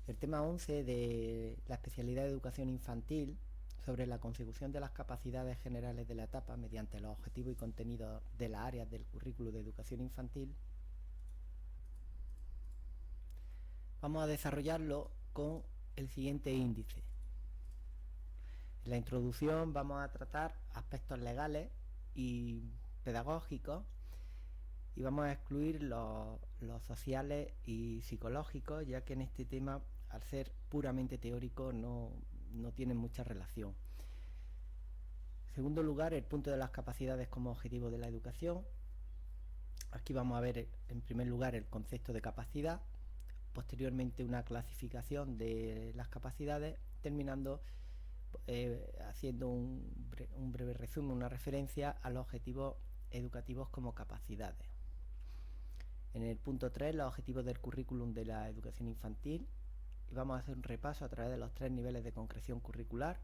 El tema 11 de la especialidad de educación infantil sobre la consecución de las capacidades generales de la etapa mediante los objetivos y contenidos de las áreas del currículo de educación infantil, vamos a desarrollarlo con el siguiente índice. En la introducción vamos a tratar aspectos legales y pedagógicos y vamos a excluir los sociales y psicológicos, ya que en este tema, al ser puramente teórico, no tienen mucha relación. En segundo lugar, el punto de las capacidades como objetivo de la educación. Aquí vamos a ver en primer lugar el concepto de capacidad, posteriormente una clasificación de las capacidades, terminando haciendo un breve resumen, una referencia a los objetivos educativos como capacidades. En el punto 3, los objetivos del currículum de la educación infantil, y vamos a hacer un repaso a través de los 3 niveles de concreción curricular.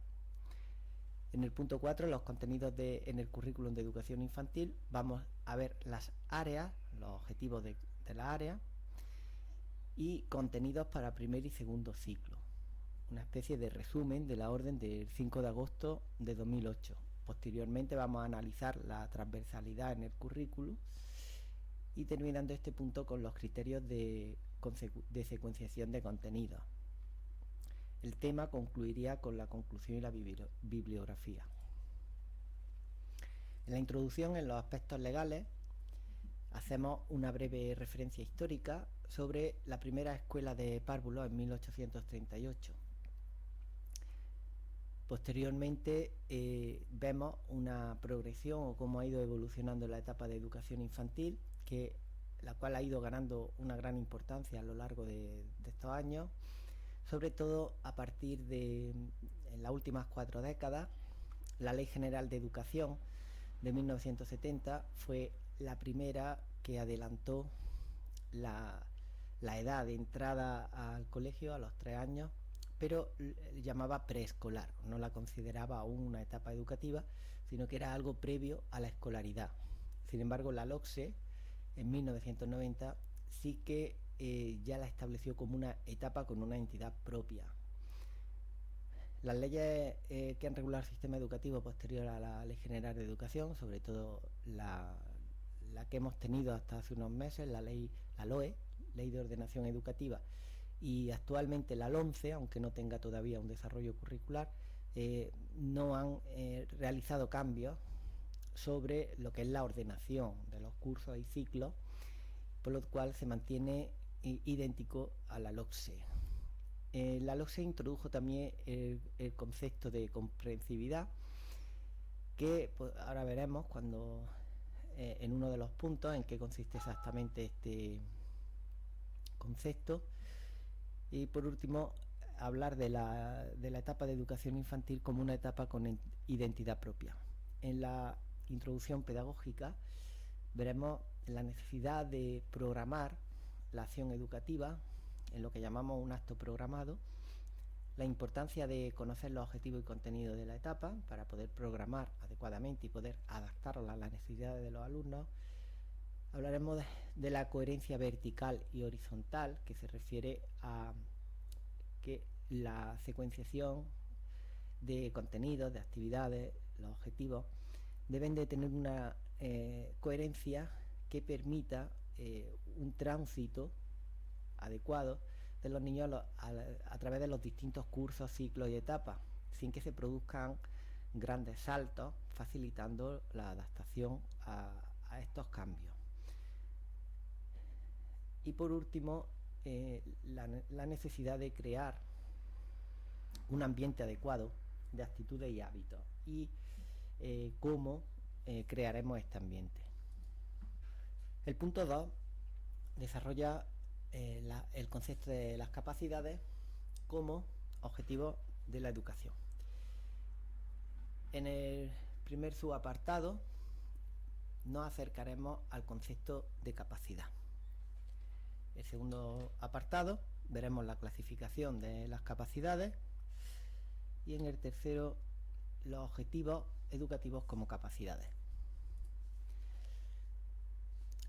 En el punto 4, los contenidos en el currículum de educación infantil, vamos a ver las áreas, los objetivos de la área y contenidos para primer y segundo ciclo. Una especie de resumen de la orden del 5 de agosto de 2008. Posteriormente vamos a analizar la transversalidad en el currículum y terminando este punto con los criterios de secuenciación de contenidos. El tema concluiría con la conclusión y la bibliografía. En la introducción, en los aspectos legales, hacemos una breve referencia histórica sobre la primera escuela de párvulos en 1838. Posteriormente vemos una progresión o cómo ha ido evolucionando la etapa de educación infantil, la cual ha ido ganando una gran importancia a lo largo de estos años, sobre todo a partir de en las últimas 4 décadas. La Ley General de Educación de 1970 fue la primera que adelantó la edad de entrada al colegio a los 3 años, pero llamaba preescolar, no la consideraba aún una etapa educativa, sino que era algo previo a la escolaridad. Sin embargo, la LOCSE en 1990 sí que ya la estableció como una etapa con una entidad propia. Las leyes que han regulado el sistema educativo posterior a la Ley General de Educación, sobre todo la que hemos tenido hasta hace unos meses, la LOE, Ley de Ordenación Educativa, y actualmente la LOMCE, aunque no tenga todavía un desarrollo curricular, no han realizado cambios sobre lo que es la ordenación de los cursos y ciclos, por lo cual se mantiene idéntico a la LOCSE. La LOCSE introdujo también el concepto de comprensividad, que pues, ahora veremos cuando en uno de los puntos en qué consiste exactamente este concepto. Y por último, hablar de la etapa de educación infantil como una etapa con identidad propia. En la introducción pedagógica veremos la necesidad de programar la acción educativa en lo que llamamos un acto programado, la importancia de conocer los objetivos y contenidos de la etapa para poder programar adecuadamente y poder adaptarla a las necesidades de los alumnos. Hablaremos de la coherencia vertical y horizontal, que se refiere a que la secuenciación de contenidos, de actividades, los objetivos deben de tener una coherencia que permita un tránsito adecuado de los niños a través de los distintos cursos, ciclos y etapas, sin que se produzcan grandes saltos, facilitando la adaptación a estos cambios. Y por último, la necesidad de crear un ambiente adecuado de actitudes y hábitos y cómo crearemos este ambiente. El punto 2 desarrolla el concepto de las capacidades como objetivo de la educación. En el primer subapartado nos acercaremos al concepto de capacidad. El segundo apartado veremos la clasificación de las capacidades y en el tercero los objetivos educativos como capacidades.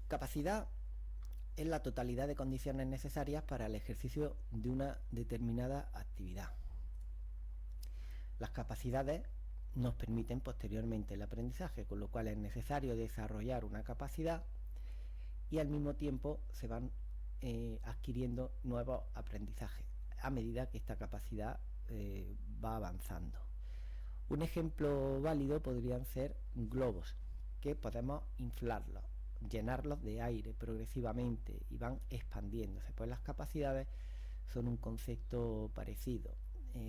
Capacidad en la totalidad de condiciones necesarias para el ejercicio de una determinada actividad. Las capacidades nos permiten posteriormente el aprendizaje, con lo cual es necesario desarrollar una capacidad y al mismo tiempo se van adquiriendo nuevos aprendizajes a medida que esta capacidad va avanzando. Un ejemplo válido podrían ser globos, que podemos inflarlos, llenarlos de aire progresivamente y van expandiéndose. Pues las capacidades son un concepto parecido,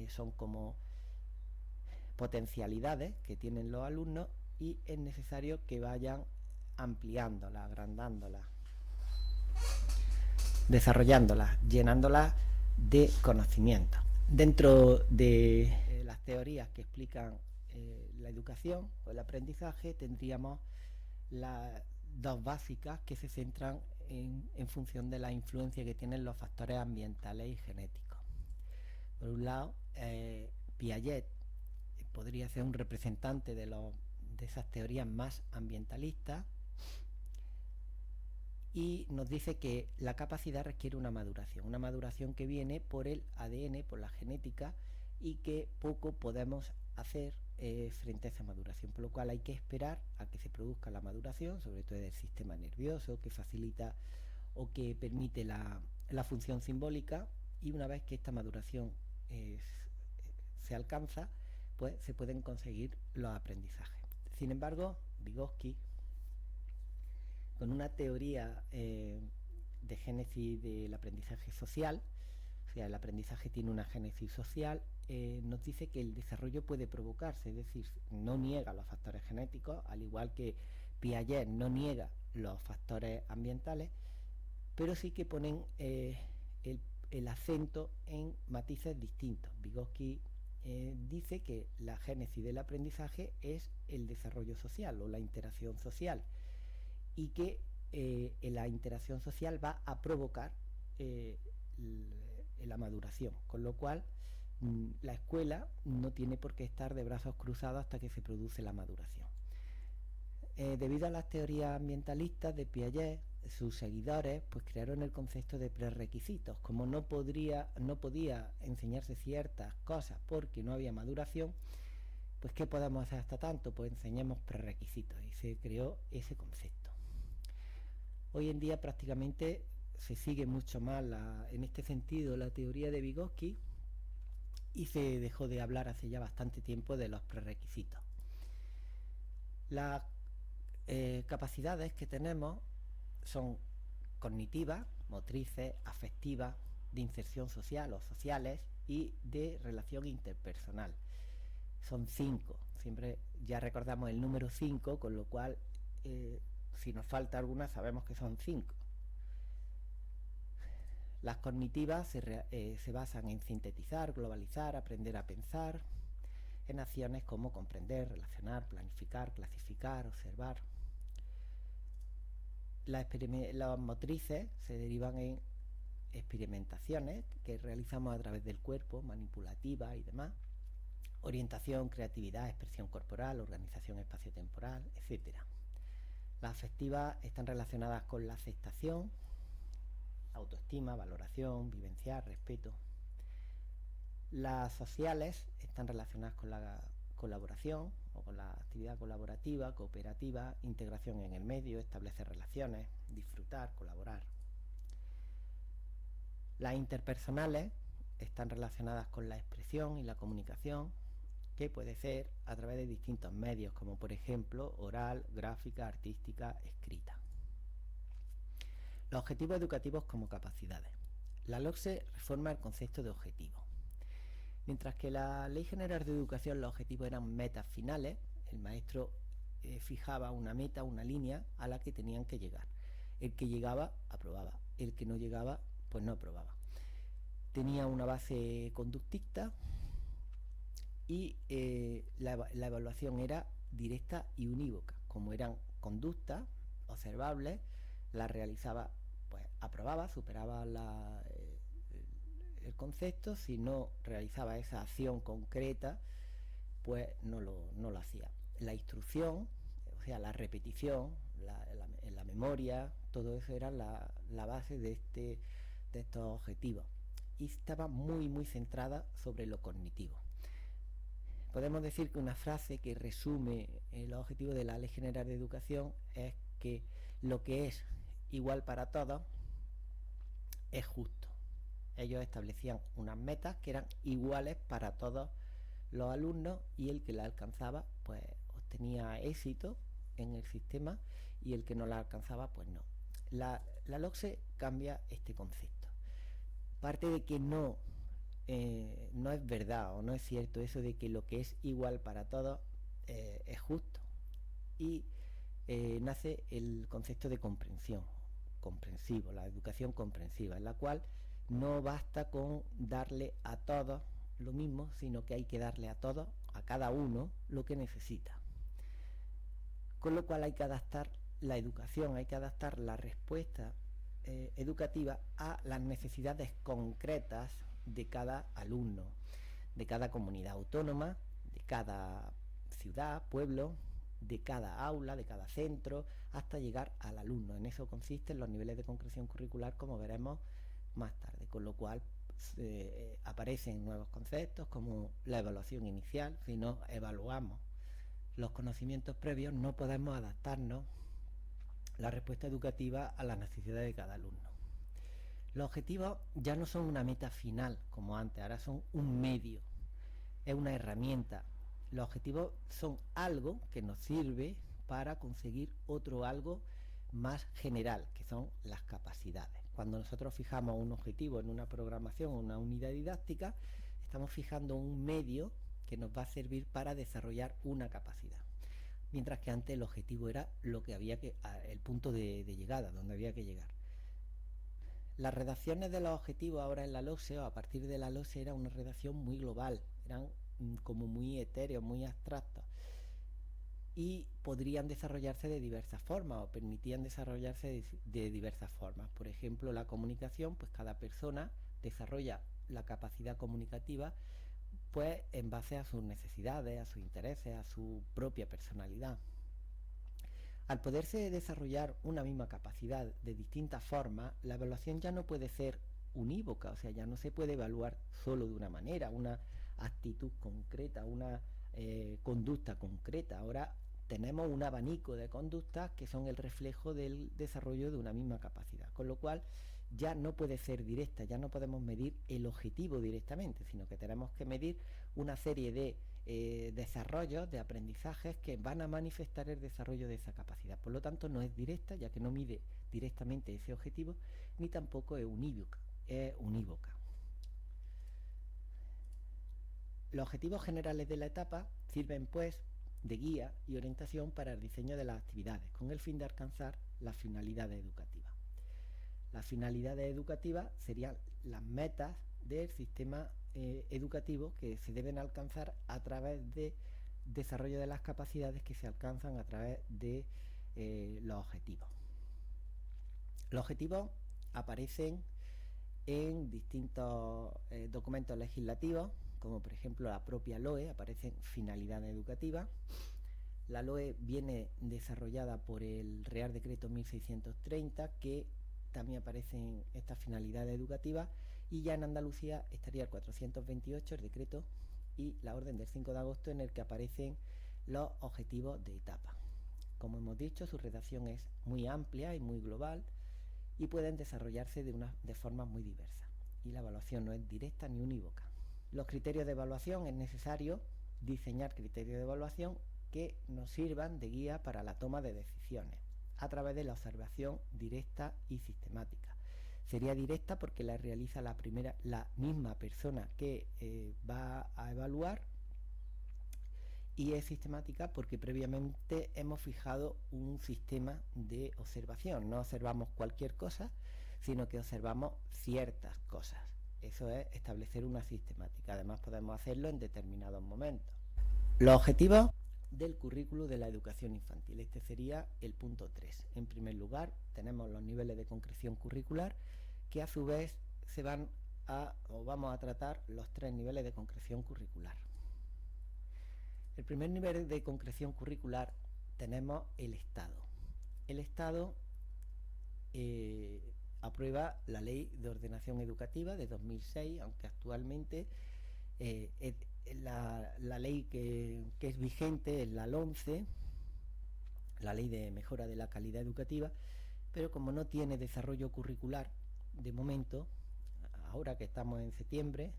son como potencialidades que tienen los alumnos y es necesario que vayan ampliándolas, agrandándolas, desarrollándolas, llenándolas de conocimientos. Dentro de las teorías que explican la educación o el aprendizaje tendríamos las dos básicas que se centran en función de la influencia que tienen los factores ambientales y genéticos. Por un lado, Piaget podría ser un representante de esas teorías más ambientalistas y nos dice que la capacidad requiere una maduración que viene por el ADN, por la genética, y que poco podemos hacer frente a esa maduración, por lo cual hay que esperar a que se produzca la maduración, sobre todo del sistema nervioso, que facilita o que permite la función simbólica, y una vez que esta maduración se alcanza, pues se pueden conseguir los aprendizajes. Sin embargo, Vygotsky, con una teoría de génesis del aprendizaje social, o sea, el aprendizaje tiene una génesis social, nos dice que el desarrollo puede provocarse, es decir, no niega los factores genéticos, al igual que Piaget no niega los factores ambientales, pero sí que ponen el acento en matices distintos. Vygotsky dice que la génesis del aprendizaje es el desarrollo social o la interacción social, y que la interacción social va a provocar la maduración, con lo cual la escuela no tiene por qué estar de brazos cruzados hasta que se produce la maduración. Debido a las teorías ambientalistas de Piaget, sus seguidores pues crearon el concepto de prerequisitos. Como no podía enseñarse ciertas cosas porque no había maduración, pues ¿qué podemos hacer hasta tanto? Pues enseñemos prerequisitos, y se creó ese concepto. Hoy en día prácticamente se sigue mucho más en este sentido la teoría de Vygotsky, y se dejó de hablar hace ya bastante tiempo de los prerequisitos. Las capacidades que tenemos son cognitivas, motrices, afectivas, de inserción social o sociales y de relación interpersonal. Son 5. Siempre ya recordamos el número 5, con lo cual si nos falta alguna sabemos que son 5. Las cognitivas se basan en sintetizar, globalizar, aprender a pensar, en acciones como comprender, relacionar, planificar, clasificar, observar. Las motrices se derivan en experimentaciones que realizamos a través del cuerpo, manipulativa y demás, orientación, creatividad, expresión corporal, organización espaciotemporal, etc. Las afectivas están relacionadas con la aceptación, autoestima, valoración, vivenciar, respeto. Las sociales están relacionadas con la colaboración o con la actividad colaborativa, cooperativa, integración en el medio, establecer relaciones, disfrutar, colaborar. Las interpersonales están relacionadas con la expresión y la comunicación, que puede ser a través de distintos medios, como por ejemplo oral, gráfica, artística, escrita. Los objetivos educativos como capacidades. La LOCSE reforma el concepto de objetivo. Mientras que la Ley General de Educación los objetivos eran metas finales, el maestro fijaba una meta, una línea a la que tenían que llegar. El que llegaba, aprobaba. El que no llegaba, pues no aprobaba. Tenía una base conductista y la evaluación era directa y unívoca. Como eran conductas observables, la realizaba, pues aprobaba, superaba el concepto. Si no realizaba esa acción concreta, pues no lo hacía. La instrucción, o sea, la repetición, en la memoria, todo eso era la base de estos objetivos. Y estaba muy, muy centrada sobre lo cognitivo. Podemos decir que una frase que resume los objetivos de la Ley General de Educación es que lo que es igual para todos es justo. Ellos establecían unas metas que eran iguales para todos los alumnos y el que la alcanzaba pues obtenía éxito en el sistema y el que no la alcanzaba pues no. La LOCSE cambia este concepto. Parte de que no es verdad o no es cierto eso de que lo que es igual para todos es justo, y nace el concepto de comprensión, comprensivo, la educación comprensiva, en la cual no basta con darle a todos lo mismo, sino que hay que darle a todos, a cada uno, lo que necesita. Con lo cual hay que adaptar la educación, hay que adaptar la respuesta educativa a las necesidades concretas de cada alumno, de cada comunidad autónoma, de cada ciudad, pueblo, de cada aula, de cada centro, hasta llegar al alumno. En eso consisten los niveles de concreción curricular, como veremos más tarde, con lo cual aparecen nuevos conceptos como la evaluación inicial. Si no evaluamos los conocimientos previos, no podemos adaptarnos la respuesta educativa a las necesidades de cada alumno. Los objetivos ya no son una meta final como antes, ahora son un medio, es una herramienta. Los objetivos son algo que nos sirve para conseguir otro algo más general, que son las capacidades. Cuando nosotros fijamos un objetivo en una programación o una unidad didáctica, estamos fijando un medio que nos va a servir para desarrollar una capacidad. Mientras que antes el objetivo era lo que había el punto de llegada, donde había que llegar. Las redacciones de los objetivos ahora en la LOCSE o a partir de la LOCSE era una redacción muy global, eran como muy etéreos, muy abstractos, y podrían desarrollarse de diversas formas o permitían desarrollarse de diversas formas. Por ejemplo, la comunicación, pues cada persona desarrolla la capacidad comunicativa pues en base a sus necesidades, a sus intereses, a su propia personalidad. Al poderse desarrollar una misma capacidad de distintas formas, la evaluación ya no puede ser unívoca, o sea, ya no se puede evaluar solo de una manera, una actitud concreta, una conducta concreta. Ahora tenemos un abanico de conductas que son el reflejo del desarrollo de una misma capacidad, con lo cual ya no puede ser directa, ya no podemos medir el objetivo directamente, sino que tenemos que medir una serie de desarrollos, de aprendizajes que van a manifestar el desarrollo de esa capacidad. Por lo tanto, no es directa, ya que no mide directamente ese objetivo, ni tampoco es unívoca. Los objetivos generales de la etapa sirven, pues, de guía y orientación para el diseño de las actividades, con el fin de alcanzar las finalidades educativas. Las finalidades educativas serían las metas del sistema educativo que se deben alcanzar a través de desarrollo de las capacidades que se alcanzan a través de los objetivos. Los objetivos aparecen en distintos documentos legislativos, como por ejemplo la propia LOE, aparecen finalidades educativas. La LOE viene desarrollada por el Real Decreto 1630, que también aparecen estas finalidades educativas, y ya en Andalucía estaría el 428, el decreto, y la orden del 5 de agosto en el que aparecen los objetivos de etapa. Como hemos dicho, su redacción es muy amplia y muy global y pueden desarrollarse de formas muy diversas, y la evaluación no es directa ni unívoca. Los criterios de evaluación: es necesario diseñar criterios de evaluación que nos sirvan de guía para la toma de decisiones a través de la observación directa y sistemática. Sería directa porque la realiza la misma persona que va a evaluar, y es sistemática porque previamente hemos fijado un sistema de observación. No observamos cualquier cosa, sino que observamos ciertas cosas. Eso es establecer una sistemática. Además, podemos hacerlo en determinados momentos. Los objetivos del currículo de la educación infantil. Este sería el punto 3. En primer lugar, tenemos los niveles de concreción curricular, que a su vez vamos a tratar los 3 niveles de concreción curricular. El primer nivel de concreción curricular tenemos el Estado. el Estado aprueba la Ley de Ordenación Educativa de 2006, aunque actualmente la ley que es vigente es la LOMCE, la Ley de Mejora de la Calidad Educativa, pero como no tiene desarrollo curricular de momento, ahora que estamos en septiembre,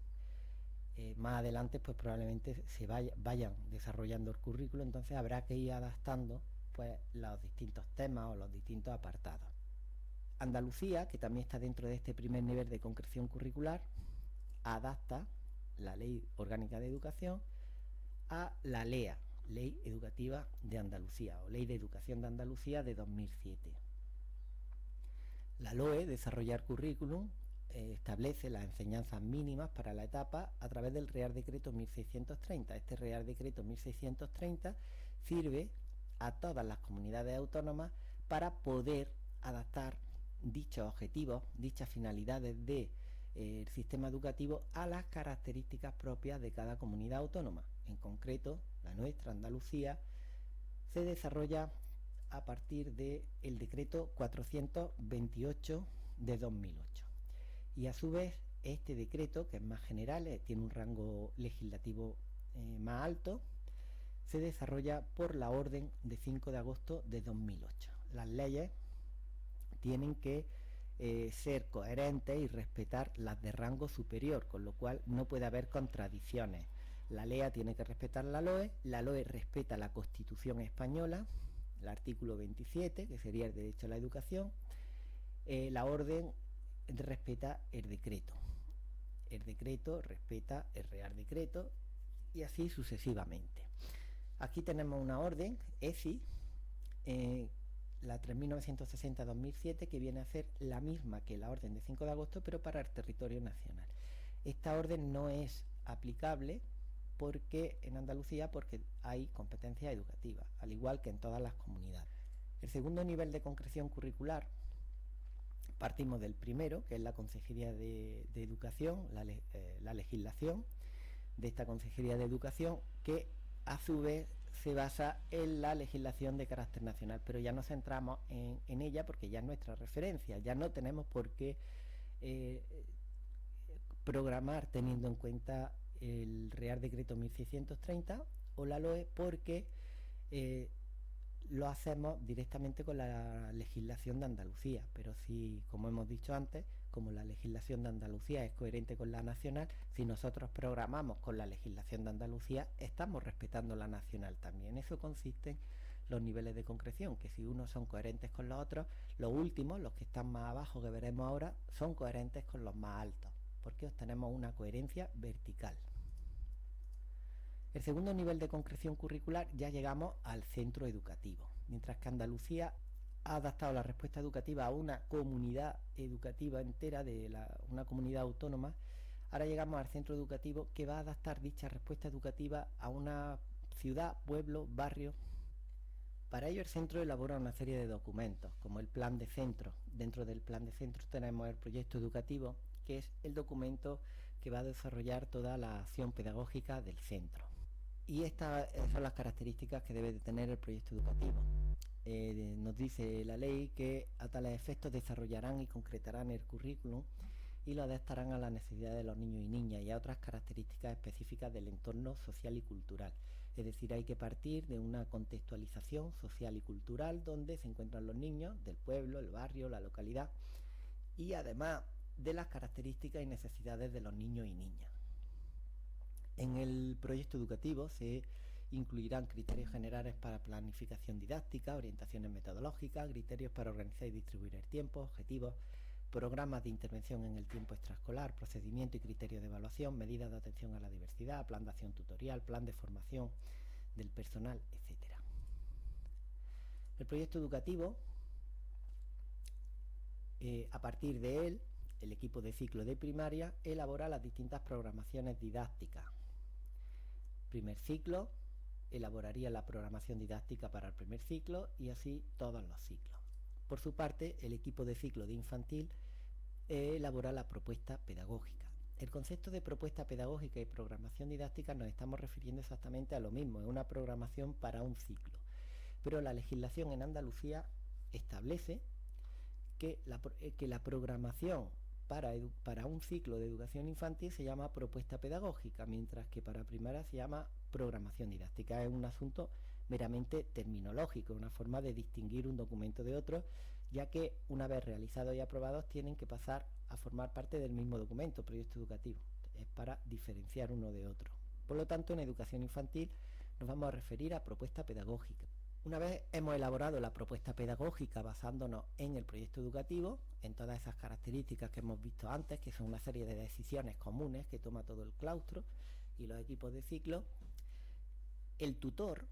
más adelante pues probablemente se vayan desarrollando el currículo, entonces habrá que ir adaptando pues los distintos temas o los distintos apartados. Andalucía, que también está dentro de este primer nivel de concreción curricular, adapta la Ley Orgánica de Educación a la LEA, Ley Educativa de Andalucía, o Ley de Educación de Andalucía de 2007. La LOE, Desarrollar Currículum, establece las enseñanzas mínimas para la etapa a través del Real Decreto 1630. Este Real Decreto 1630 sirve a todas las comunidades autónomas para poder adaptar dichos objetivos, dichas finalidades del sistema educativo a las características propias de cada comunidad autónoma. En concreto, la nuestra, Andalucía, se desarrolla a partir del decreto 428 de 2008. Y a su vez, este decreto, que es más general, tiene un rango legislativo más alto, se desarrolla por la orden de 5 de agosto de 2008. Las leyes tienen que ser coherentes y respetar las de rango superior, con lo cual no puede haber contradicciones. La LEA tiene que respetar la LOE respeta la Constitución española, el artículo 27, que sería el derecho a la educación, la orden respeta el decreto respeta el Real Decreto, y así sucesivamente. Aquí tenemos una orden, ESI, la 3960-2007, que viene a ser la misma que la orden de 5 de agosto, pero para el territorio nacional. Esta orden no es aplicable en Andalucía porque hay competencia educativa, al igual que en todas las comunidades. El segundo nivel de concreción curricular, partimos del primero, que es la Consejería de Educación, la legislación de esta Consejería de Educación, que a su vez se basa en la legislación de carácter nacional, pero ya nos centramos en ella porque ya es nuestra referencia, ya no tenemos por qué programar teniendo en cuenta el Real Decreto 1630 o la LOE, porque lo hacemos directamente con la legislación de Andalucía. Pero si, como hemos dicho antes, como la legislación de Andalucía es coherente con la nacional, si nosotros programamos con la legislación de Andalucía, estamos respetando la nacional también. Eso consiste en los niveles de concreción, que si unos son coherentes con los otros, los últimos, los que están más abajo que veremos ahora, son coherentes con los más altos, porque obtenemos una coherencia vertical. El segundo nivel de concreción curricular ya llegamos al centro educativo. Mientras que Andalucía ha adaptado la respuesta educativa a una comunidad educativa entera, una comunidad autónoma, ahora llegamos al centro educativo, que va a adaptar dicha respuesta educativa a una ciudad, pueblo, barrio. Para ello el centro elabora una serie de documentos, como el plan de centro. Dentro del plan de centro tenemos el proyecto educativo, que es el documento que va a desarrollar toda la acción pedagógica del centro. Y estas son las características que debe de tener el proyecto educativo. Nos dice la ley que a tales efectos desarrollarán y concretarán el currículum y lo adaptarán a las necesidades de los niños y niñas y a otras características específicas del entorno social y cultural. Es decir, hay que partir de una contextualización social y cultural donde se encuentran los niños del pueblo, el barrio, la localidad, y además de las características y necesidades de los niños y niñas. En el proyecto educativo se incluirán criterios generales para planificación didáctica, orientaciones metodológicas, criterios para organizar y distribuir el tiempo, objetivos, programas de intervención en el tiempo extraescolar, procedimiento y criterios de evaluación, medidas de atención a la diversidad, plan de acción tutorial, plan de formación del personal, etc. El proyecto educativo, a partir de él, el equipo de ciclo de primaria elabora las distintas programaciones didácticas. Primer ciclo elaboraría la programación didáctica para el primer ciclo y así todos los ciclos. Por su parte, el equipo de ciclo de infantil elabora la propuesta pedagógica. El concepto de propuesta pedagógica y programación didáctica nos estamos refiriendo exactamente a lo mismo, es una programación para un ciclo. Pero la legislación en Andalucía establece que la programación para un ciclo de educación infantil se llama propuesta pedagógica, mientras que para primaria se llama programación didáctica. Es un asunto meramente terminológico, una forma de distinguir un documento de otro, ya que una vez realizados y aprobados tienen que pasar a formar parte del mismo documento, proyecto educativo. Es para diferenciar uno de otro. Por lo tanto, en educación infantil nos vamos a referir a propuesta pedagógica. Una vez hemos elaborado la propuesta pedagógica basándonos en el proyecto educativo, en todas esas características que hemos visto antes, que son una serie de decisiones comunes que toma todo el claustro y los equipos de ciclo, el tutor,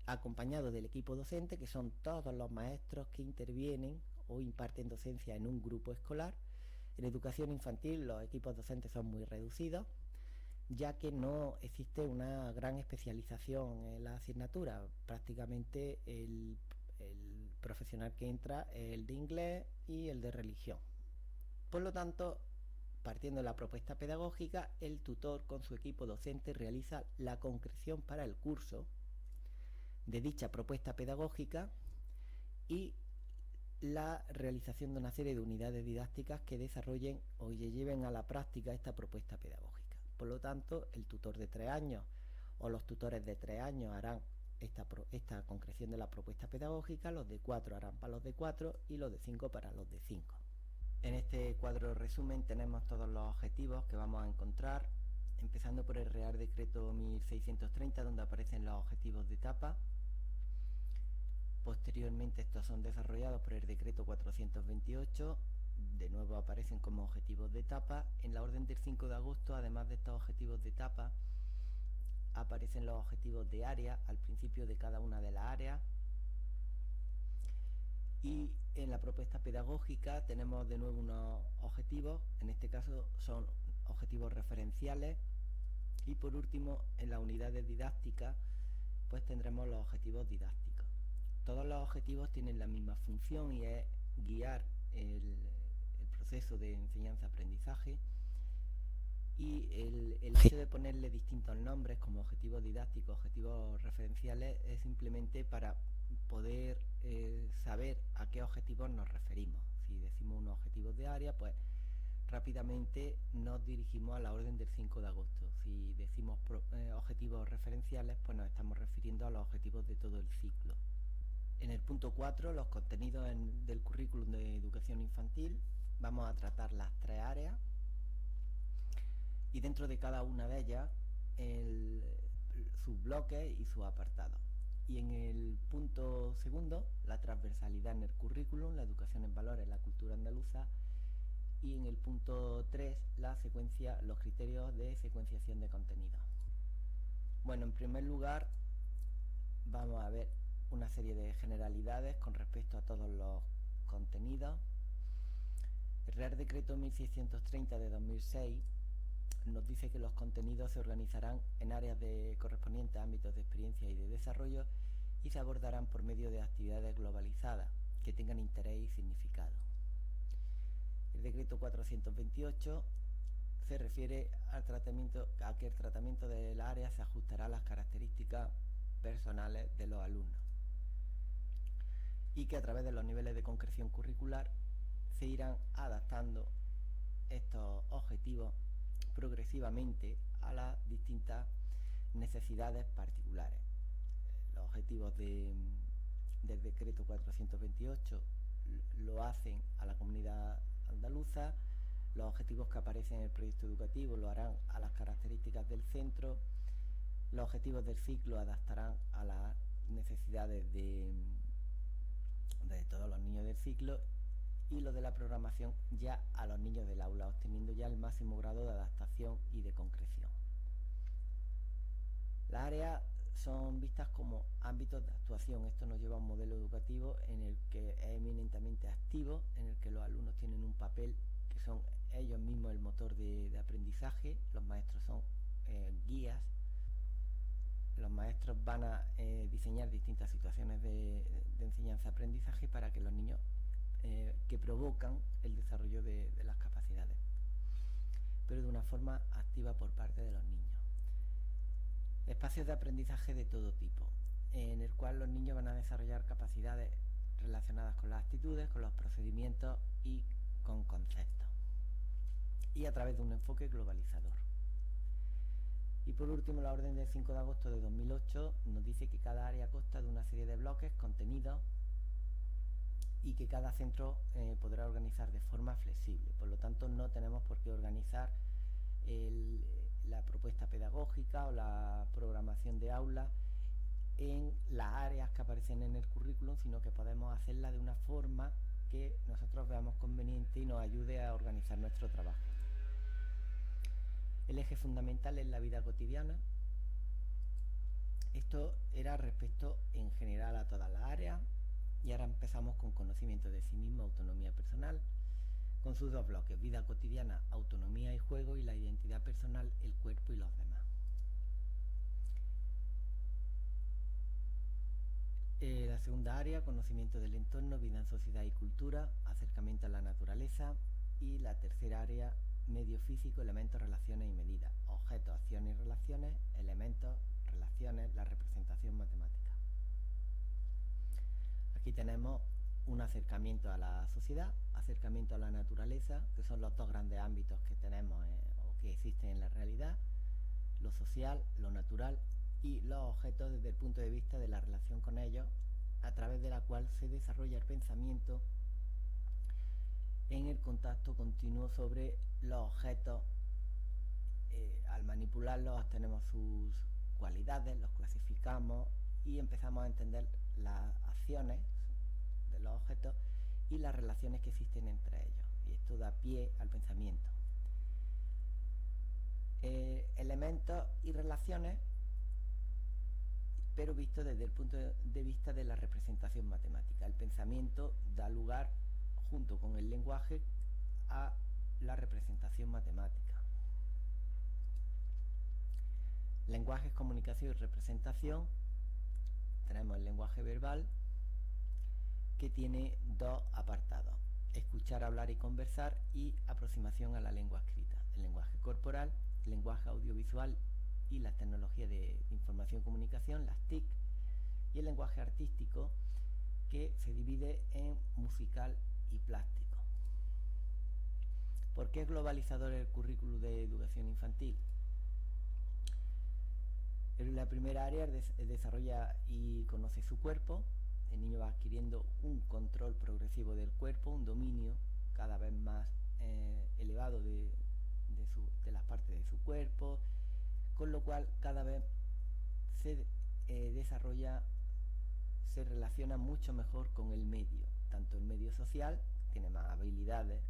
acompañado del equipo docente, que son todos los maestros que intervienen o imparten docencia en un grupo escolar. En educación infantil los equipos docentes son muy reducidos, ya que no existe una gran especialización en la asignatura. Prácticamente el profesional que entra es el de inglés y el de religión. Por lo tanto, partiendo de la propuesta pedagógica, el tutor con su equipo docente realiza la concreción para el curso de dicha propuesta pedagógica y la realización de una serie de unidades didácticas que desarrollen o lleven a la práctica esta propuesta pedagógica. Por lo tanto, el tutor de 3 años o los tutores de 3 años harán esta concreción de la propuesta pedagógica, los de 4 harán para los de 4 y los de 5 para los de 5. En este cuadro resumen tenemos todos los objetivos que vamos a encontrar, empezando por el Real Decreto 1630, donde aparecen los objetivos de etapa. Posteriormente estos son desarrollados por el Decreto 428, de nuevo aparecen como objetivos de etapa. En la orden del 5 de agosto, además de estos objetivos de etapa, aparecen los objetivos de área al principio de cada una de las áreas. Y en la propuesta pedagógica tenemos de nuevo unos objetivos, en este caso son objetivos referenciales. Y por último, en las unidades didácticas, pues tendremos los objetivos didácticos. Todos los objetivos tienen la misma función y es guiar el proceso de enseñanza-aprendizaje, y el hecho de ponerle distintos nombres como objetivos didácticos, objetivos referenciales, es simplemente para poder saber a qué objetivos nos referimos. Si decimos unos objetivos de área, pues rápidamente nos dirigimos a la orden del 5 de agosto. Si decimos objetivos referenciales, pues nos estamos refiriendo a los objetivos de todo el ciclo. En el punto 4, los contenidos del currículum de educación infantil, vamos a tratar las 3 áreas y dentro de cada una de ellas sus bloques y sus apartados. Y en el punto segundo, la transversalidad en el currículum, la educación en valores, la cultura andaluza. Y en el punto 3, los criterios de secuenciación de contenidos. Bueno, en primer lugar, vamos a ver una serie de generalidades con respecto a todos los contenidos. El Real Decreto 1630 de 2006 nos dice que los contenidos se organizarán en áreas correspondientes a ámbitos de experiencia y de desarrollo y se abordarán por medio de actividades globalizadas que tengan interés y significado. El Decreto 428 se refiere a que el tratamiento del área se ajustará a las características personales de los alumnos y que a través de los niveles de concreción curricular se irán adaptando estos objetivos progresivamente a las distintas necesidades particulares. Los objetivos del Decreto 428 lo hacen a la comunidad andaluza, los objetivos que aparecen en el proyecto educativo lo harán a las características del centro, los objetivos del ciclo adaptarán a las necesidades de todos los niños del ciclo, y los de la programación ya a los niños del aula, obteniendo ya el máximo grado de adaptación y de concreción. Las áreas son vistas como ámbitos de actuación. Esto nos lleva a un modelo educativo en el que es eminentemente activo, en el que los alumnos tienen un papel que son ellos mismos el motor de aprendizaje, los maestros son guías. Los maestros van a diseñar distintas situaciones de enseñanza-aprendizaje para que los niños que provocan el desarrollo de las capacidades, pero de una forma activa por parte de los niños. Espacios de aprendizaje de todo tipo, en el cual los niños van a desarrollar capacidades relacionadas con las actitudes, con los procedimientos y con conceptos, y a través de un enfoque globalizador. Y por último, la orden del 5 de agosto de 2008 nos dice que cada área consta de una serie de bloques, contenidos, y que cada centro podrá organizar de forma flexible. Por lo tanto, no tenemos por qué organizar la propuesta pedagógica o la programación de aula en las áreas que aparecen en el currículum, sino que podemos hacerla de una forma que nosotros veamos conveniente y nos ayude a organizar nuestro trabajo. El eje fundamental es la vida cotidiana. Esto era respecto en general a todas las áreas, y ahora empezamos con conocimiento de sí mismo, autonomía personal, con sus dos bloques: vida cotidiana, autonomía y juego, y la identidad personal, el cuerpo y los demás. La segunda área, conocimiento del entorno, vida en sociedad y cultura, acercamiento a la naturaleza. Y la tercera área, medio físico, elementos, relaciones y medidas, objetos, acciones y relaciones, elementos, relaciones, la representación matemática. Aquí tenemos un acercamiento a la sociedad, acercamiento a la naturaleza, que son los dos grandes ámbitos que tenemos o que existen en la realidad: lo social, lo natural, y los objetos desde el punto de vista de la relación con ellos, a través de la cual se desarrolla el pensamiento en el contacto continuo sobre los objetos. Al manipularlos obtenemos sus cualidades, los clasificamos y empezamos a entender las acciones de los objetos y las relaciones que existen entre ellos, y esto da pie al pensamiento. Elementos y relaciones, pero visto desde el punto de vista de la representación matemática. El pensamiento da lugar, junto con el lenguaje, a la representación matemática. Lenguajes, comunicación y representación. Tenemos el lenguaje verbal, que tiene dos apartados: escuchar, hablar y conversar, y aproximación a la lengua escrita. El lenguaje corporal, el lenguaje audiovisual y las tecnologías de información y comunicación, las TIC, y el lenguaje artístico, que se divide en musical y plástico. ¿Por qué es globalizador el currículo de educación infantil? En la primera área desarrolla y conoce su cuerpo. El niño va adquiriendo un control progresivo del cuerpo, un dominio cada vez más elevado de las partes de su cuerpo, con lo cual cada vez se desarrolla, se relaciona mucho mejor con el medio, tanto el medio social, tiene más habilidades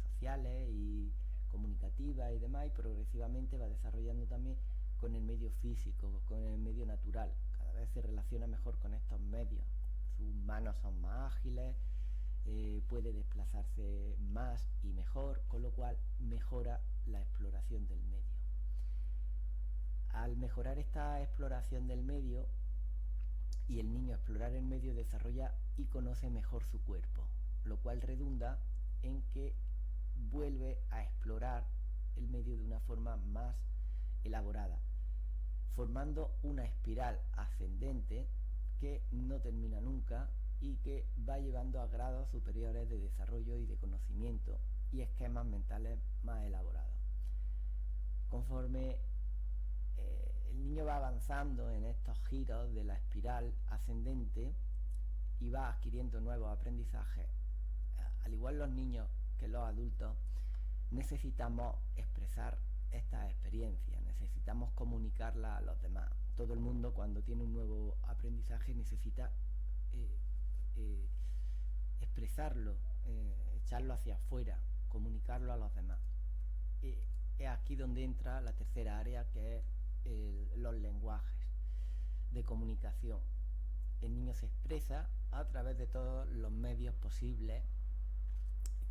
sociales y comunicativas y demás, y progresivamente va desarrollando también con el medio físico, con el medio natural. Cada vez se relaciona mejor con estos medios. Sus manos son más ágiles, puede desplazarse más y mejor, con lo cual mejora la exploración del medio. Al mejorar esta exploración del medio y el niño explorar el medio, desarrolla y conoce mejor su cuerpo, lo cual redunda en que vuelve a explorar el medio de una forma más elaborada, formando una espiral ascendente que no termina nunca y que va llevando a grados superiores de desarrollo y de conocimiento y esquemas mentales más elaborados. Conforme el niño va avanzando en estos giros de la espiral ascendente y va adquiriendo nuevos aprendizajes, al igual los niños que los adultos, necesitamos expresar estas experiencias, necesitamos comunicarlas a los demás. Todo el mundo, cuando tiene un nuevo aprendizaje, necesita expresarlo, echarlo hacia afuera, comunicarlo a los demás. Es aquí donde entra la tercera área, que es los lenguajes de comunicación. El niño se expresa a través de todos los medios posibles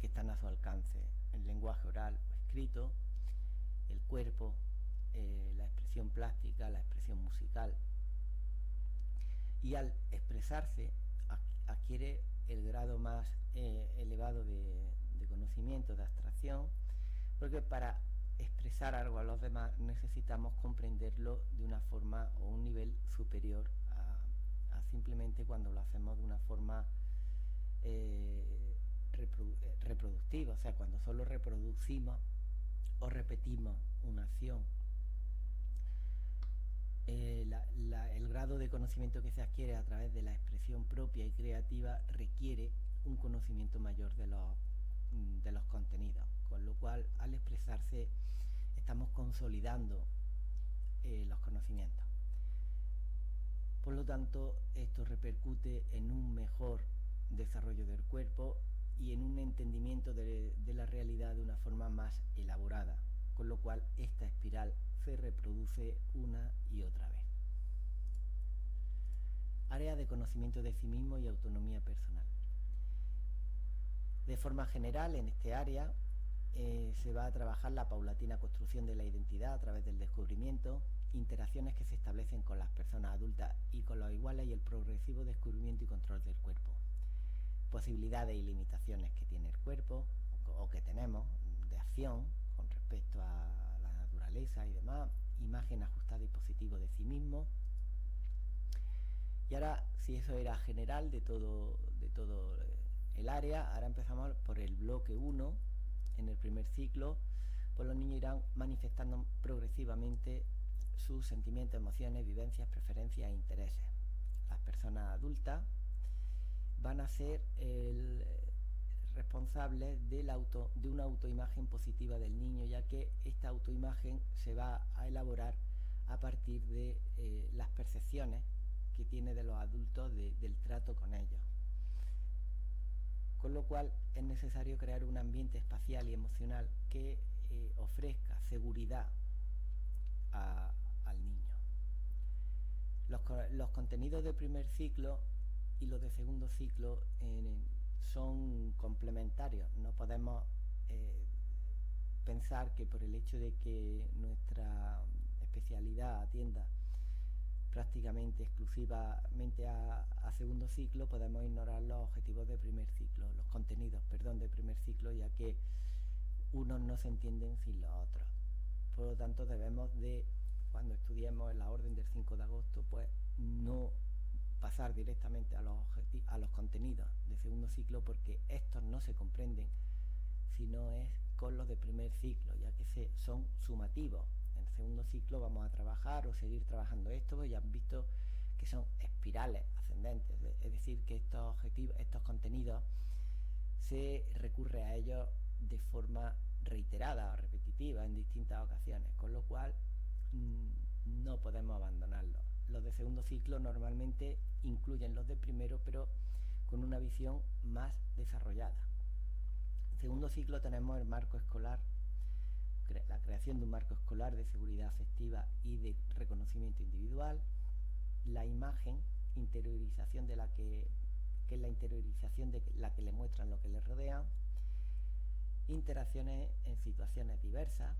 que están a su alcance: el lenguaje oral o escrito, el cuerpo, la expresión plástica, la expresión musical. Y al expresarse adquiere el grado más elevado de conocimiento, de abstracción, porque para expresar algo a los demás necesitamos comprenderlo de una forma o un nivel superior a simplemente cuando lo hacemos de una forma reproductiva, o sea, cuando solo reproducimos o repetimos una acción. El grado de conocimiento que se adquiere a través de la expresión propia y creativa requiere un conocimiento mayor de los contenidos, con lo cual al expresarse estamos consolidando los conocimientos. Por lo tanto, esto repercute en un mejor desarrollo del cuerpo y en un entendimiento de la realidad de una forma más elaborada, con lo cual esta espiral se reproduce una y otra vez. Área de conocimiento de sí mismo y autonomía personal. De forma general, en este área se va a trabajar la paulatina construcción de la identidad a través del descubrimiento, interacciones que se establecen con las personas adultas y con los iguales y el progresivo descubrimiento y control del cuerpo. Posibilidades y limitaciones que tiene el cuerpo o que tenemos de acción con respecto a la naturaleza y demás, imagen ajustada y positivo de sí mismo. Y ahora, si eso era general de todo el área, ahora empezamos por el bloque 1. En el primer ciclo, pues los niños irán manifestando progresivamente sus sentimientos, emociones, vivencias, preferencias e intereses. Las personas adultas van a ser responsables de una autoimagen positiva del niño, ya que esta autoimagen se va a elaborar a partir de las percepciones que tiene de los adultos del trato con ellos. Con lo cual es necesario crear un ambiente espacial y emocional que ofrezca seguridad al niño. Los contenidos de primer ciclo y los de segundo ciclo son complementarios. No podemos pensar que por el hecho de que nuestra especialidad atienda prácticamente exclusivamente a segundo ciclo, podemos ignorar los objetivos de primer ciclo, los contenidos, de primer ciclo, ya que unos no se entienden sin los otros. Por lo tanto, debemos de, cuando estudiemos en la orden del 5 de agosto, pues no pasar directamente a los contenidos de segundo ciclo, porque estos no se comprenden si no es con los de primer ciclo, ya que son sumativos. En segundo ciclo vamos a trabajar o seguir trabajando esto, pues ya han visto que son espirales ascendentes, es decir, que estos contenidos se recurre a ellos de forma reiterada o repetitiva en distintas ocasiones, con lo cual no podemos abandonarlos. Los de segundo ciclo normalmente incluyen los de primero, pero con una visión más desarrollada. En segundo ciclo tenemos el marco escolar, la creación de un marco escolar de seguridad afectiva y de reconocimiento individual, la imagen, interiorización de que es la interiorización de la que le muestran lo que le rodea, interacciones en situaciones diversas,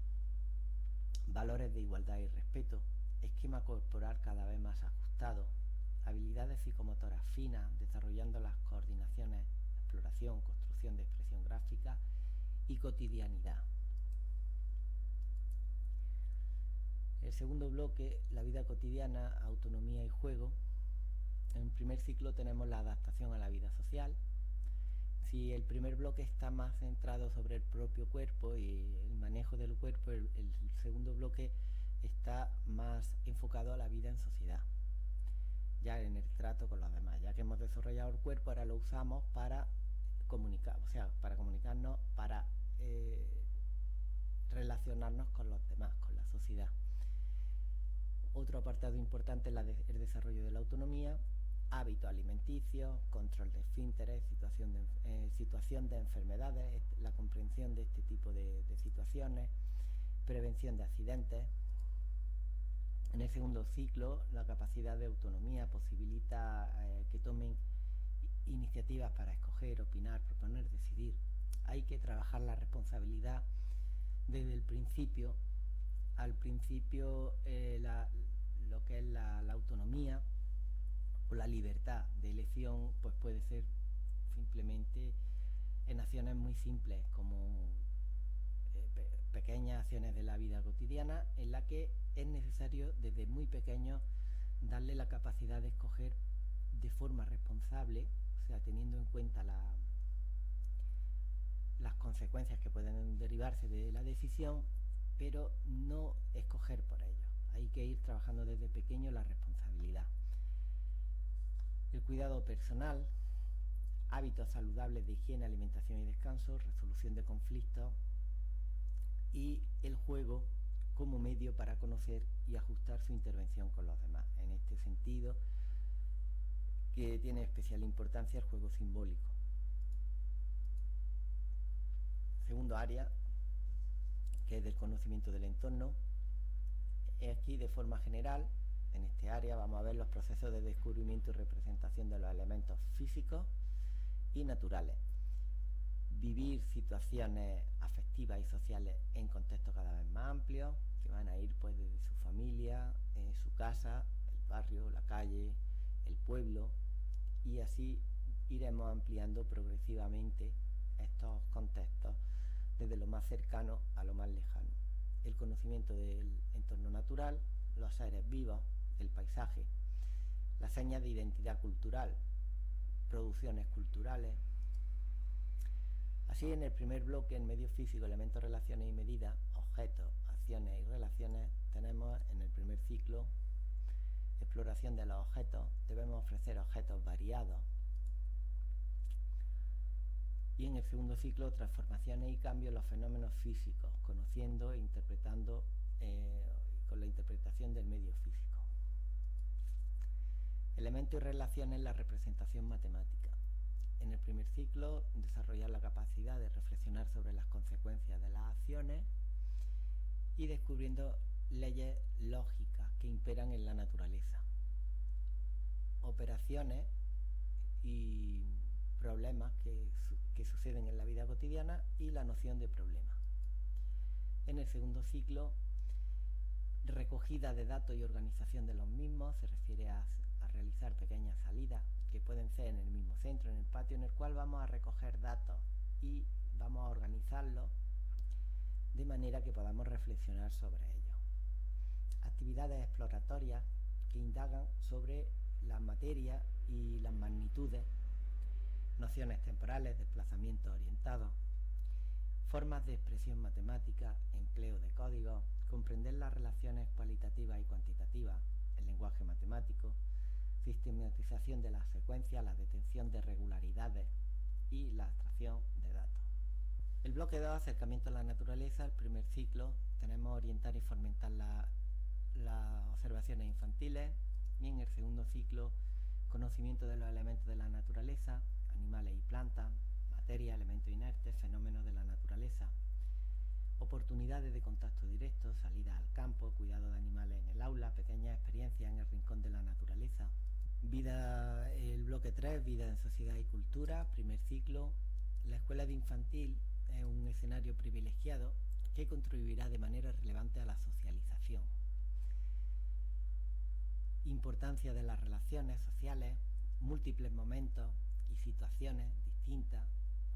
valores de igualdad y respeto, esquema corporal cada vez más ajustado, habilidades psicomotoras finas, desarrollando las coordinaciones, exploración, construcción de expresión gráfica y cotidianidad. El segundo bloque, la vida cotidiana, autonomía y juego. En el primer ciclo tenemos la adaptación a la vida social. Si el primer bloque está más centrado sobre el propio cuerpo y el manejo del cuerpo, el segundo bloque está más enfocado a la vida en sociedad, ya en el trato con los demás. Ya que hemos desarrollado el cuerpo, ahora lo usamos para comunicar, o sea, para comunicarnos, para relacionarnos con los demás, con la sociedad. Otro apartado importante es el desarrollo de la autonomía, hábitos alimenticios, control de esfínteres, situación de enfermedades, la comprensión de este tipo de situaciones, prevención de accidentes. En el segundo ciclo, la capacidad de autonomía posibilita que tomen iniciativas para escoger, opinar, proponer, decidir. Hay que trabajar la responsabilidad desde el principio. Al principio lo que es la autonomía o la libertad de elección pues puede ser simplemente en acciones muy simples, como pequeñas acciones de la vida cotidiana, en la que es necesario desde muy pequeño darle la capacidad de escoger de forma responsable, o o sea, teniendo en cuenta las consecuencias que pueden derivarse de la decisión, pero no escoger por ello. Hay que ir trabajando desde pequeño la responsabilidad. El cuidado personal, hábitos saludables de higiene, alimentación y descanso, resolución de conflictos y el juego como medio para conocer y ajustar su intervención con los demás. En este sentido, que tiene especial importancia el juego simbólico. Segundo área, que es del conocimiento del entorno. Aquí, de forma general, en este área vamos a ver los procesos de descubrimiento y representación de los elementos físicos y naturales. Vivir situaciones afectivas y sociales en contextos cada vez más amplios, que van a ir pues desde su familia, su casa, el barrio, la calle, el pueblo, y así iremos ampliando progresivamente estos contextos desde lo más cercano a lo más lejano. El conocimiento del entorno natural, los seres vivos, el paisaje, las señas de identidad cultural, producciones culturales. Así, en el primer bloque, en medio físico, elementos, relaciones y medidas, objetos, acciones y relaciones, tenemos en el primer ciclo exploración de los objetos. Debemos ofrecer objetos variados. Y en el segundo ciclo, transformaciones y cambios en los fenómenos físicos, conociendo e interpretando con la interpretación del medio físico. Elementos y relaciones en la representación matemática. En el primer ciclo, desarrollar la capacidad de reflexionar sobre las consecuencias de las acciones y descubriendo leyes lógicas que imperan en la naturaleza. Operaciones y problemas que suceden en la vida cotidiana y la noción de problema. En el segundo ciclo, recogida de datos y organización de los mismos, se refiere a realizar pequeñas salidas que pueden ser en el mismo centro, en el patio, en el cual vamos a recoger datos y vamos a organizarlos de manera que podamos reflexionar sobre ellos. Actividades exploratorias que indagan sobre las materias y las magnitudes, nociones temporales, desplazamientos orientados, formas de expresión matemática, empleo de códigos, comprender las relaciones cualitativas y cuantitativas, el lenguaje matemático, sistematización de las secuencias, la detección de regularidades y la abstracción de datos. El bloque 2, acercamiento a la naturaleza. El primer ciclo tenemos orientar y fomentar las observaciones infantiles, y en el segundo ciclo, conocimiento de los elementos de la naturaleza, animales y plantas, materia, elementos inertes, fenómenos de la naturaleza, oportunidades de contacto directo, salida al campo, cuidado de animales en el aula, pequeñas experiencias en el rincón de la naturaleza. El bloque 3, vida en sociedad y cultura, primer ciclo. La escuela de infantil es un escenario privilegiado que contribuirá de manera relevante a la socialización. Importancia de las relaciones sociales, múltiples momentos y situaciones distintas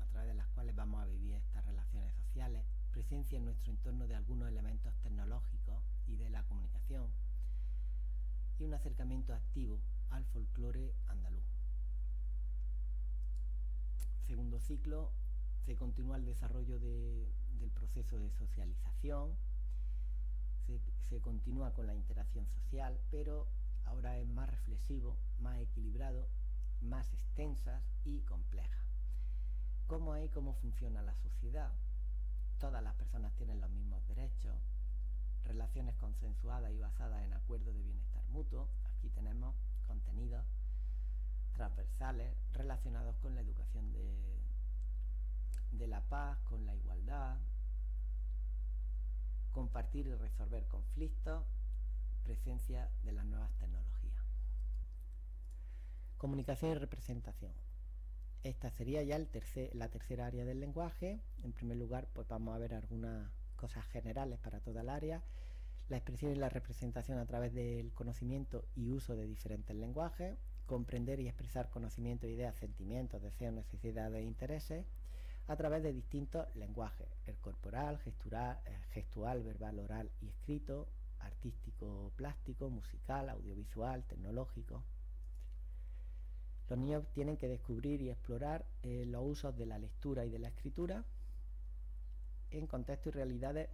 a través de las cuales vamos a vivir estas relaciones sociales, presencia en nuestro entorno de algunos elementos tecnológicos y de la comunicación, y un acercamiento activo al folclore andaluz. Segundo ciclo, se continúa el desarrollo del proceso de socialización, se continúa con la interacción social, pero ahora es más reflexivo, más equilibrado, más extensas y complejas. ¿Cómo es y cómo funciona la sociedad? Todas las personas tienen los mismos derechos, relaciones consensuadas y basadas en acuerdos de bienestar mutuo. Aquí tenemos contenidos transversales relacionados con la educación de la paz, con la igualdad, compartir y resolver conflictos, presencia de las nuevas tecnologías. Comunicación y representación. Esta sería ya la tercera área del lenguaje. En primer lugar, pues vamos a ver algunas cosas generales para toda el área. La expresión y la representación a través del conocimiento y uso de diferentes lenguajes. Comprender y expresar conocimiento, ideas, sentimientos, deseos, necesidades e intereses a través de distintos lenguajes: el corporal, gestual, verbal, oral y escrito, artístico, plástico, musical, audiovisual, tecnológico. Los niños tienen que descubrir y explorar los usos de la lectura y de la escritura en contextos y realidades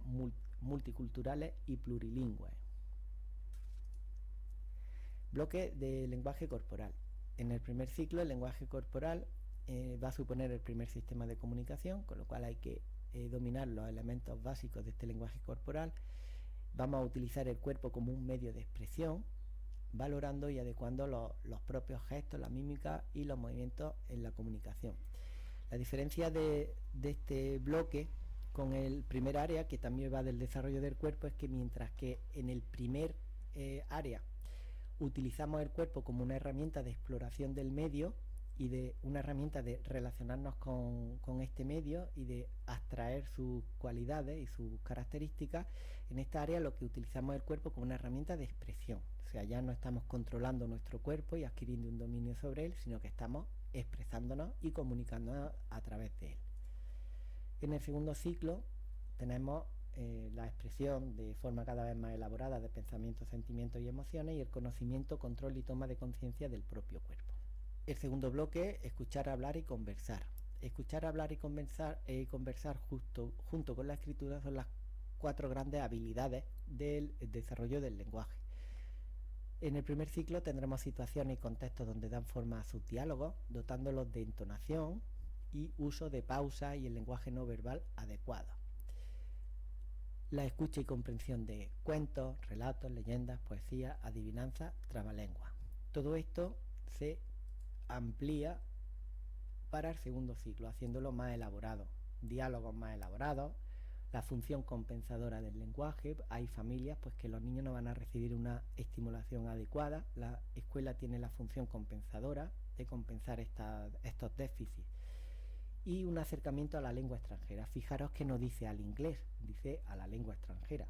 multiculturales y plurilingües. Bloque de lenguaje corporal. En el primer ciclo, el lenguaje corporal va a suponer el primer sistema de comunicación, con lo cual hay que dominar los elementos básicos de este lenguaje corporal. Vamos a utilizar el cuerpo como un medio de expresión, valorando y adecuando los propios gestos, la mímica y los movimientos en la comunicación. La diferencia de este bloque con el primer área, que también va del desarrollo del cuerpo, es que mientras que en el primer área utilizamos el cuerpo como una herramienta de exploración del medio y de una herramienta de relacionarnos con este medio y de abstraer sus cualidades y sus características, en esta área lo que utilizamos el cuerpo como una herramienta de expresión. O sea, ya no estamos controlando nuestro cuerpo y adquiriendo un dominio sobre él, sino que estamos expresándonos y comunicándonos a través de él. En el segundo ciclo tenemos la expresión de forma cada vez más elaborada de pensamientos, sentimientos y emociones, y el conocimiento, control y toma de conciencia del propio cuerpo. El segundo bloque, escuchar, hablar y conversar. Escuchar, hablar y conversar junto con la escritura son las 4 grandes habilidades del desarrollo del lenguaje. En el primer ciclo tendremos situaciones y contextos donde dan forma a sus diálogos, dotándolos de entonación y uso de pausa y el lenguaje no verbal adecuado. La escucha y comprensión de cuentos, relatos, leyendas, poesía, adivinanzas, trabalenguas. Todo esto se amplía para el segundo ciclo, haciéndolo más elaborado. Diálogos más elaborados, la función compensadora del lenguaje. Hay familias pues que los niños no van a recibir una estimulación adecuada. La escuela tiene la función compensadora de compensar estos déficits. Y un acercamiento a la lengua extranjera. Fijaros que no dice al inglés, dice a la lengua extranjera,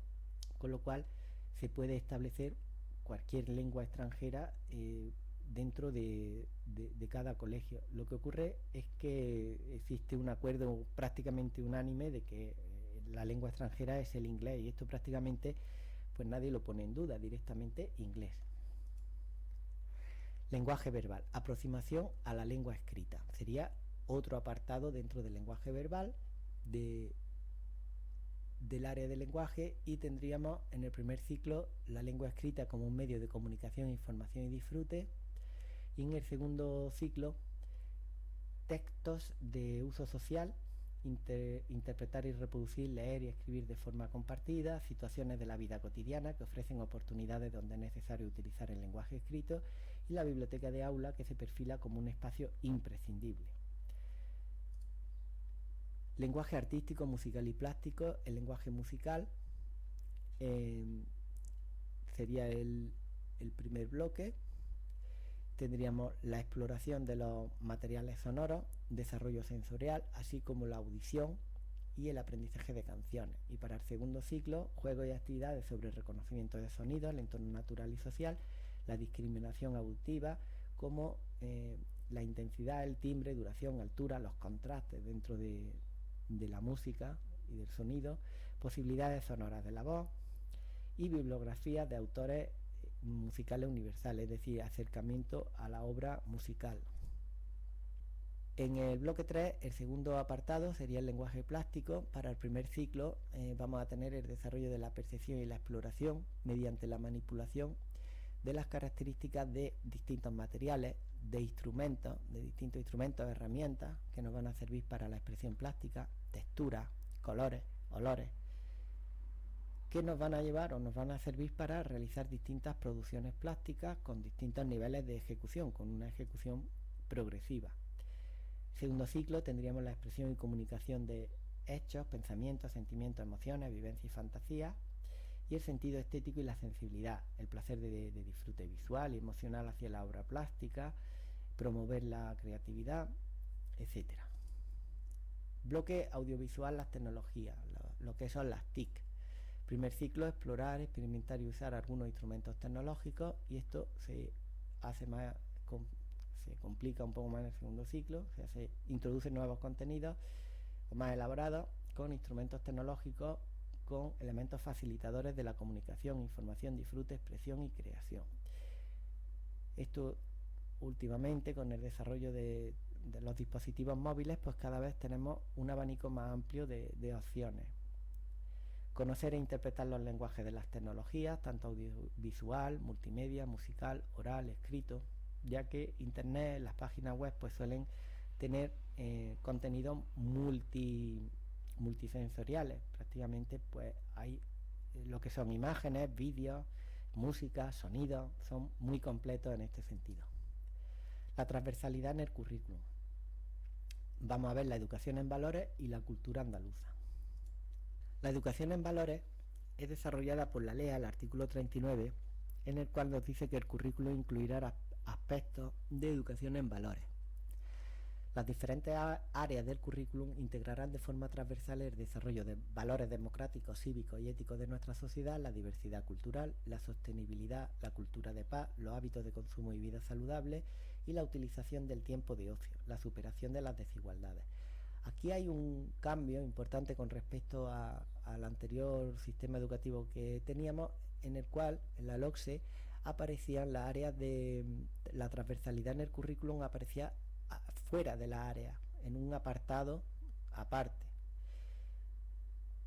con lo cual se puede establecer cualquier lengua extranjera dentro de cada colegio. Lo que ocurre es que existe un acuerdo prácticamente unánime de que la lengua extranjera es el inglés, y esto prácticamente pues nadie lo pone en duda, directamente inglés. Lenguaje verbal, aproximación a la lengua escrita. Sería otro apartado dentro del lenguaje verbal del área del lenguaje, y tendríamos en el primer ciclo la lengua escrita como un medio de comunicación, información y disfrute, y en el segundo ciclo textos de uso social, interpretar y reproducir, leer y escribir de forma compartida, situaciones de la vida cotidiana que ofrecen oportunidades donde es necesario utilizar el lenguaje escrito, y la biblioteca de aula, que se perfila como un espacio imprescindible. Lenguaje artístico, musical y plástico. El lenguaje musical sería el primer bloque. Tendríamos la exploración de los materiales sonoros, desarrollo sensorial, así como la audición y el aprendizaje de canciones. Y para el segundo ciclo, juegos y actividades sobre el reconocimiento de sonidos, el entorno natural y social, la discriminación auditiva, como la intensidad, el timbre, duración, altura, los contrastes dentro de la música y del sonido, posibilidades sonoras de la voz y bibliografías de autores musicales universales, es decir, acercamiento a la obra musical. En el bloque 3, el segundo apartado sería el lenguaje plástico. Para el primer ciclo vamos a tener el desarrollo de la percepción y la exploración mediante la manipulación de las características de distintos materiales, de distintos instrumentos, herramientas que nos van a servir para la expresión plástica, texturas, colores, olores, que nos van a llevar o nos van a servir para realizar distintas producciones plásticas con distintos niveles de ejecución, con una ejecución progresiva. Segundo ciclo tendríamos la expresión y comunicación de hechos, pensamientos, sentimientos, emociones, vivencias y fantasías, y el sentido estético y la sensibilidad, el placer de disfrute visual y emocional hacia la obra plástica, promover la creatividad, etc. Bloque audiovisual, las tecnologías, lo que son las TIC. Primer ciclo, explorar, experimentar y usar algunos instrumentos tecnológicos, y esto se complica un poco más en el segundo ciclo. O sea, se introducen nuevos contenidos más elaborados con instrumentos tecnológicos, con elementos facilitadores de la comunicación, información, disfrute, expresión y creación. Esto últimamente con el desarrollo de los dispositivos móviles, pues cada vez tenemos un abanico más amplio de opciones. Conocer e interpretar los lenguajes de las tecnologías, tanto audiovisual, multimedia, musical, oral, escrito, ya que Internet, las páginas web, pues suelen tener contenidos multisensoriales. Prácticamente pues hay lo que son imágenes, vídeos, música, sonidos, son muy completos en este sentido. La transversalidad en el currículum. Vamos a ver la educación en valores y la cultura andaluza. La educación en valores es desarrollada por la LEA, el artículo 39, en el cual nos dice que el currículo incluirá aspectos de educación en valores. Las diferentes áreas del currículum integrarán de forma transversal el desarrollo de valores democráticos, cívicos y éticos de nuestra sociedad, la diversidad cultural, la sostenibilidad, la cultura de paz, los hábitos de consumo y vida saludable y la utilización del tiempo de ocio, la superación de las desigualdades. Aquí hay un cambio importante con respecto al anterior sistema educativo que teníamos, en el cual en la LOCSE aparecían las áreas de la transversalidad en el currículum, aparecía fuera de la área, en un apartado aparte.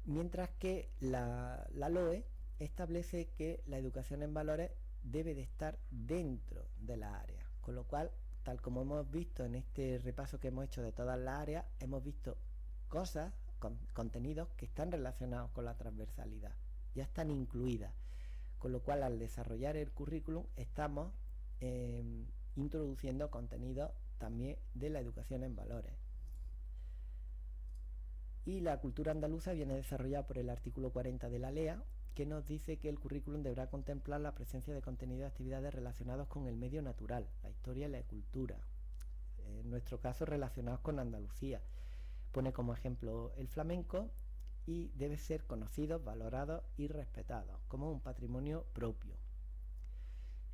Mientras que la LOE establece que la educación en valores debe de estar dentro de la área, con lo cual, tal como hemos visto en este repaso que hemos hecho de todas las áreas, hemos visto cosas, contenidos que están relacionados con la transversalidad, ya están incluidas, con lo cual al desarrollar el currículum estamos introduciendo contenidos también de la educación en valores. Y la cultura andaluza viene desarrollada por el artículo 40 de la LEA, que nos dice que el currículum deberá contemplar la presencia de contenidos de actividades relacionados con el medio natural, la historia y la cultura, en nuestro caso relacionados con Andalucía. Pone como ejemplo el flamenco y debe ser conocido, valorado y respetado como un patrimonio propio.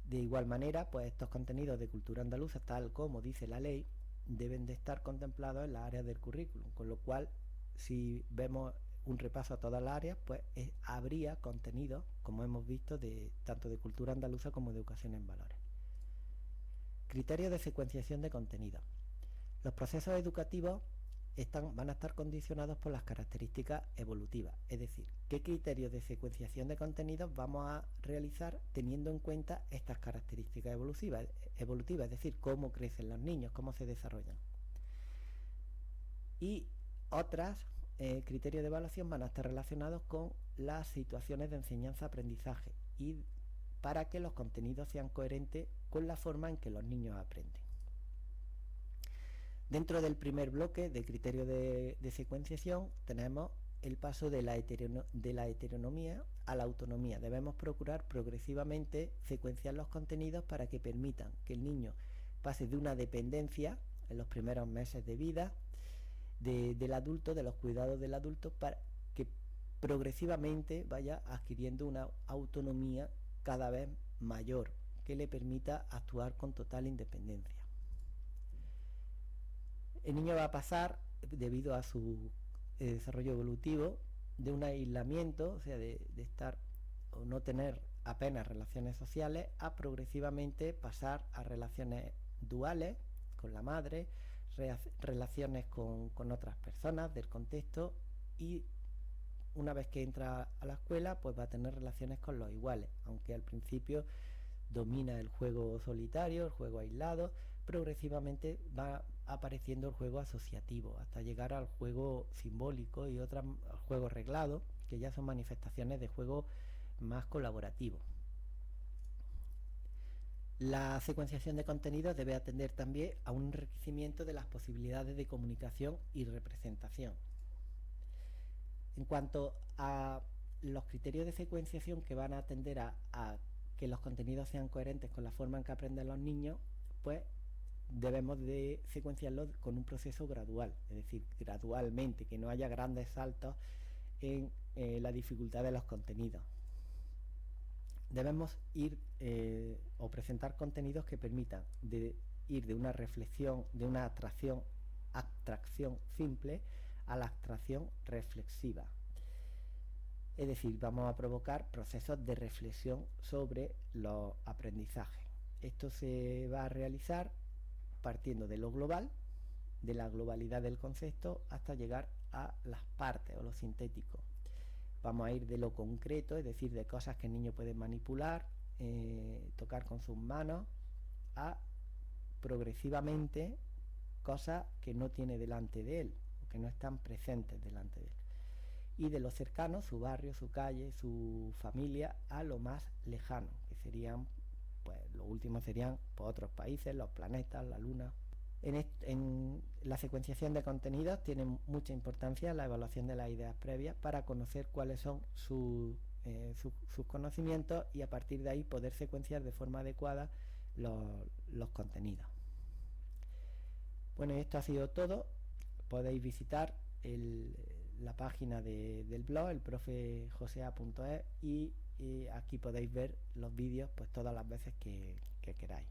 De igual manera, pues estos contenidos de cultura andaluza, tal como dice la ley, deben de estar contemplados en las áreas del currículum, con lo cual, si vemos un repaso a todas las áreas, pues habría contenidos, como hemos visto, tanto de cultura andaluza como de educación en valores. Criterios de secuenciación de contenidos. Los procesos educativos van a estar condicionados por las características evolutivas, es decir, qué criterios de secuenciación de contenidos vamos a realizar teniendo en cuenta estas características evolutivas, es decir, cómo crecen los niños, cómo se desarrollan. Y otros criterios de evaluación van a estar relacionados con las situaciones de enseñanza-aprendizaje y para que los contenidos sean coherentes con la forma en que los niños aprenden. Dentro del primer bloque de criterios de secuenciación tenemos el paso de la heteronomía a la autonomía. Debemos procurar progresivamente secuenciar los contenidos para que permitan que el niño pase de una dependencia en los primeros meses de vida del adulto, de los cuidados del adulto, para que progresivamente vaya adquiriendo una autonomía cada vez mayor que le permita actuar con total independencia. El niño va a pasar, debido a su desarrollo evolutivo, de un aislamiento, o sea, de estar o no tener apenas relaciones sociales, a progresivamente pasar a relaciones duales con la madre, relaciones con otras personas del contexto, y una vez que entra a la escuela, pues va a tener relaciones con los iguales, aunque al principio domina el juego solitario, el juego aislado. Progresivamente va apareciendo el juego asociativo hasta llegar al juego simbólico y otros juegos reglados, que ya son manifestaciones de juego más colaborativo. La secuenciación de contenidos debe atender también a un enriquecimiento de las posibilidades de comunicación y representación. En cuanto a los criterios de secuenciación que van a atender a que los contenidos sean coherentes con la forma en que aprenden los niños, pues debemos de secuenciarlos con un proceso gradual, es decir, gradualmente, que no haya grandes saltos en la dificultad de los contenidos. Debemos ir o presentar contenidos que permitan ir de una reflexión, de una abstracción simple a la abstracción reflexiva. Es decir, vamos a provocar procesos de reflexión sobre los aprendizajes. Esto se va a realizar partiendo de lo global, de la globalidad del concepto, hasta llegar a las partes o lo sintético. Vamos a ir de lo concreto, es decir, de cosas que el niño puede manipular, tocar con sus manos, a progresivamente cosas que no tiene delante de él, o que no están presentes delante de él. Y de lo cercano, su barrio, su calle, su familia, a lo más lejano, que serían, pues lo último serían pues, otros países, los planetas, la luna. En la secuenciación de contenidos tiene mucha importancia la evaluación de las ideas previas para conocer cuáles son sus conocimientos y a partir de ahí poder secuenciar de forma adecuada los contenidos. Bueno, esto ha sido todo. Podéis visitar la página del blog, elprofejosea.es, y aquí podéis ver los vídeos pues todas las veces que queráis.